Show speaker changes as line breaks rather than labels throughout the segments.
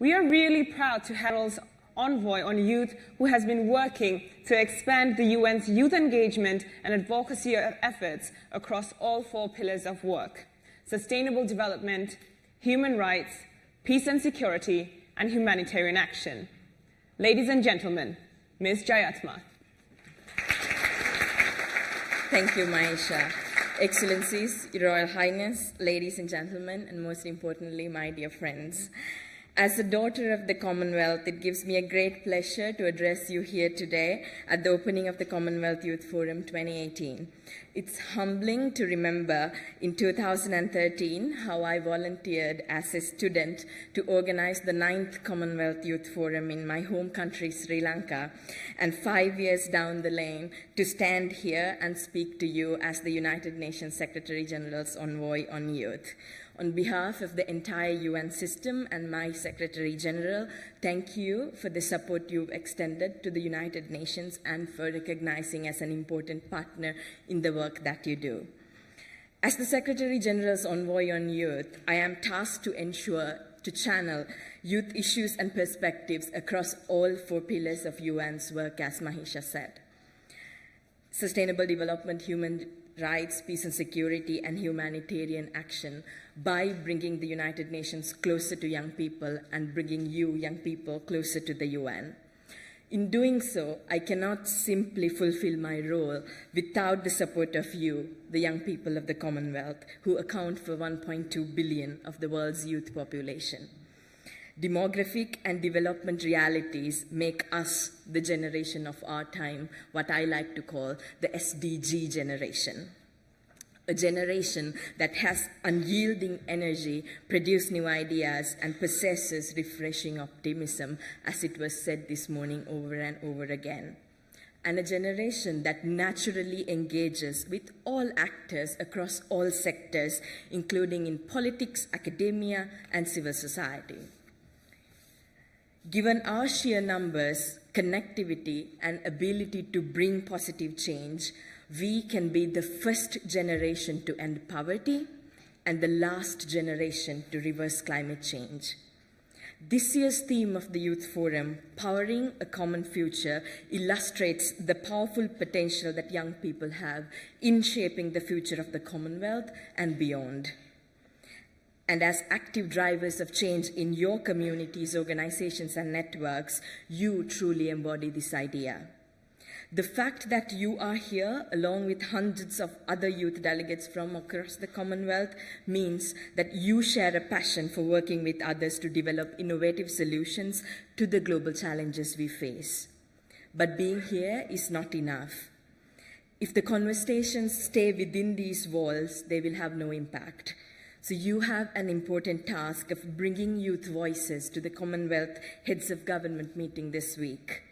We are really proud to have Harold's Envoy on Youth, who has been working to expand the UN's youth engagement and advocacy efforts across all 4 pillars of work: sustainable development, human rights, peace and security, and humanitarian action. Ladies and gentlemen, Ms. Jayathma.
Thank you, Maisha. Excellencies, Your Royal Highness, ladies and gentlemen, and most importantly, my dear friends. As a daughter of the Commonwealth, it gives me a great pleasure to address you here today at the opening of the Commonwealth Youth Forum 2018. It's humbling to remember in 2013 how I volunteered as a student to organize the 9th Commonwealth Youth Forum in my home country, Sri Lanka, and 5 years down the lane to stand here and speak to you as the United Nations Secretary General's Envoy on Youth. On behalf of the entire UN system and my Secretary General, thank you for the support you've extended to the United Nations and for recognizing as an important partner in the work that you do. As the Secretary General's Envoy on Youth, I am tasked to channel youth issues and perspectives across all 4 pillars of UN's work, as Mahisha said. Sustainable development, human rights, peace and security, and humanitarian action by bringing the United Nations closer to young people and bringing you, young people, closer to the UN. In doing so, I cannot simply fulfill my role without the support of you, the young people of the Commonwealth, who account for 1.2 billion of the world's youth population. Demographic and development realities make us, the generation of our time, what I like to call the SDG generation. A generation that has unyielding energy, produces new ideas, and possesses refreshing optimism, as it was said this morning over and over again. And a generation that naturally engages with all actors across all sectors, including in politics, academia, and civil society. Given our sheer numbers, connectivity, and ability to bring positive change, we can be the first generation to end poverty and the last generation to reverse climate change. This year's theme of the Youth Forum, Powering a Common Future, illustrates the powerful potential that young people have in shaping the future of the Commonwealth and beyond. And as active drivers of change in your communities, organizations, and networks, you truly embody this idea. The fact that you are here, along with hundreds of other youth delegates from across the Commonwealth, means that you share a passion for working with others to develop innovative solutions to the global challenges we face. But being here is not enough. If the conversations stay within these walls, they will have no impact. So you have an important task of bringing youth voices to the Commonwealth Heads of Government meeting this week.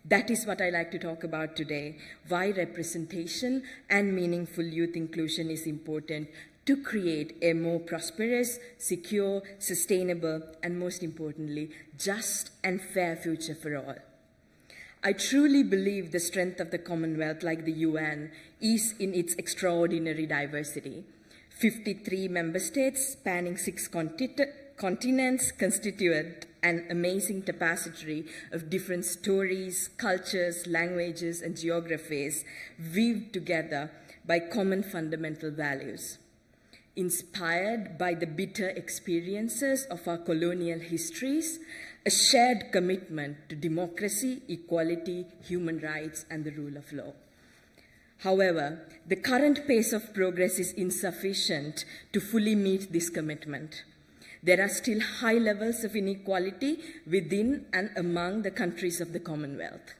That is what I like to talk about today, why representation and meaningful youth inclusion is important to create a more prosperous, secure, sustainable, and most importantly, just and fair future for all. I truly believe the strength of the Commonwealth, like the UN, is in its extraordinary diversity. 53 member states spanning 6 continents constitute an amazing tapestry of different stories, cultures, languages, and geographies weaved together by common fundamental values. Inspired by the bitter experiences of our colonial histories, a shared commitment to democracy, equality, human rights, and the rule of law. However, the current pace of progress is insufficient to fully meet this commitment. There are still high levels of inequality within and among the countries of the Commonwealth.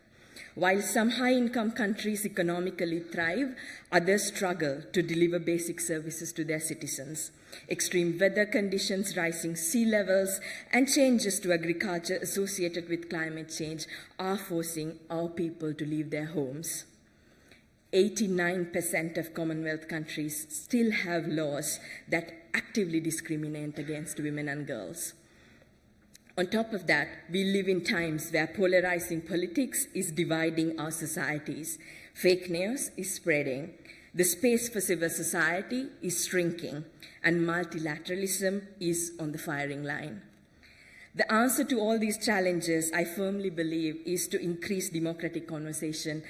While some high-income countries economically thrive, others struggle to deliver basic services to their citizens. Extreme weather conditions, rising sea levels, and changes to agriculture associated with climate change are forcing our people to leave their homes. 89% of Commonwealth countries still have laws that actively discriminate against women and girls. On top of that, we live in times where polarizing politics is dividing our societies. Fake news is spreading. The space for civil society is shrinking, and multilateralism is on the firing line. The answer to all these challenges, I firmly believe, is to increase democratic conversation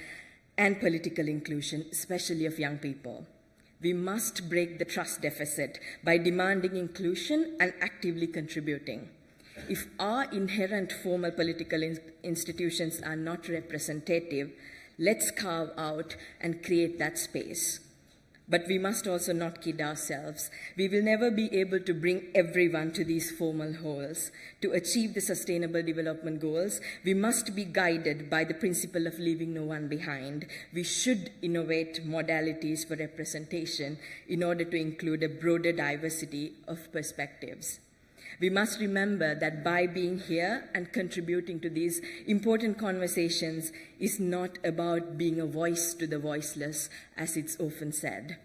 and political inclusion, especially of young people. We must break the trust deficit by demanding inclusion and actively contributing. If our inherent formal political institutions are not representative, let's carve out and create that space. But we must also not kid ourselves. We will never be able to bring everyone to these formal halls. To achieve the Sustainable Development Goals, we must be guided by the principle of leaving no one behind. We should innovate modalities for representation in order to include a broader diversity of perspectives. We must remember that by being here and contributing to these important conversations is not about being a voice to the voiceless, as it's often said.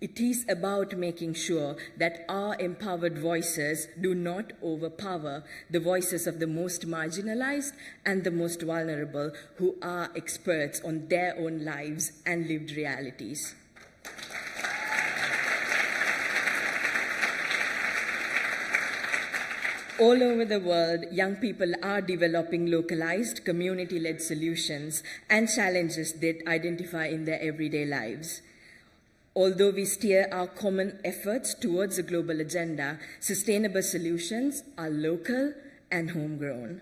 It is about making sure that our empowered voices do not overpower the voices of the most marginalized and the most vulnerable, who are experts on their own lives and lived realities. All over the world, young people are developing localized, community-led solutions and challenges they identify in their everyday lives. Although we steer our common efforts towards a global agenda, sustainable solutions are local and homegrown.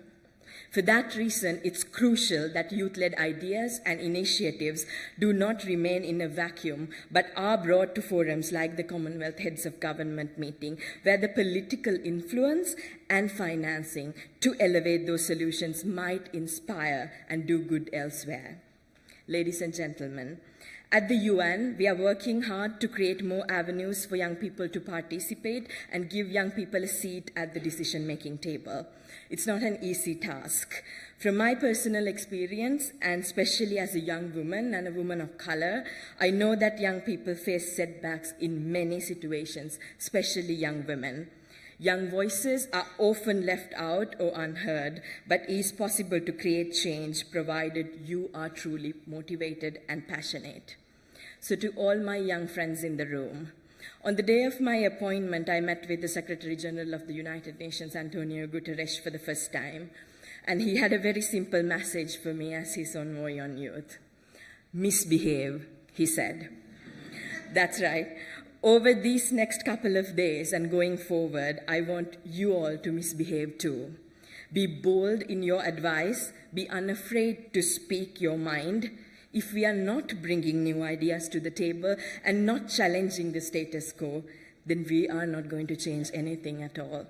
For that reason, it's crucial that youth-led ideas and initiatives do not remain in a vacuum, but are brought to forums like the Commonwealth Heads of Government meeting, where the political influence and financing to elevate those solutions might inspire and do good elsewhere. Ladies and gentlemen, at the UN, we are working hard to create more avenues for young people to participate and give young people a seat at the decision-making table. It's not an easy task. From my personal experience, and especially as a young woman and a woman of color, I know that young people face setbacks in many situations, especially young women. Young voices are often left out or unheard, but it is possible to create change provided you are truly motivated and passionate. So to all my young friends in the room, on the day of my appointment, I met with the Secretary General of the United Nations, Antonio Guterres, for the first time, and he had a very simple message for me as his envoy on youth. Misbehave, he said. That's right. Over these next couple of days and going forward, I want you all to misbehave too. Be bold in your advice, be unafraid to speak your mind. If we are not bringing new ideas to the table and not challenging the status quo, then we are not going to change anything at all.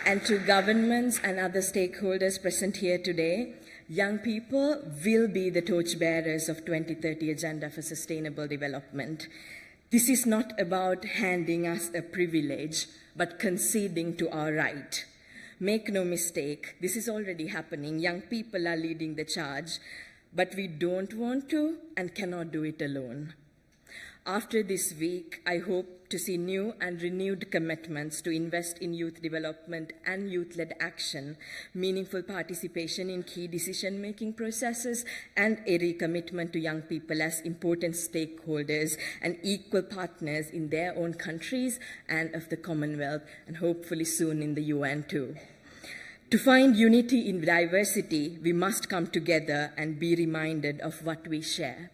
And to governments and other stakeholders present here today, young people will be the torchbearers of 2030 Agenda for Sustainable Development. This is not about handing us a privilege, but conceding to our right. Make no mistake, this is already happening. Young people are leading the charge, but we don't want to and cannot do it alone. After this week, I hope to see new and renewed commitments to invest in youth development and youth-led action, meaningful participation in key decision-making processes, and a recommitment to young people as important stakeholders and equal partners in their own countries and of the Commonwealth, and hopefully soon in the UN too. To find unity in diversity, we must come together and be reminded of what we share.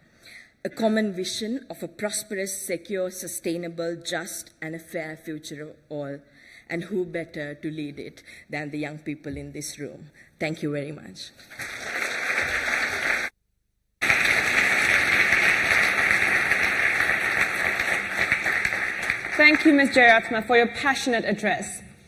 A common vision of a prosperous, secure, sustainable, just, and a fair future of all. And who better to lead it than the young people in this room? Thank you very much.
Thank you, Ms. Jayathma, for your passionate address.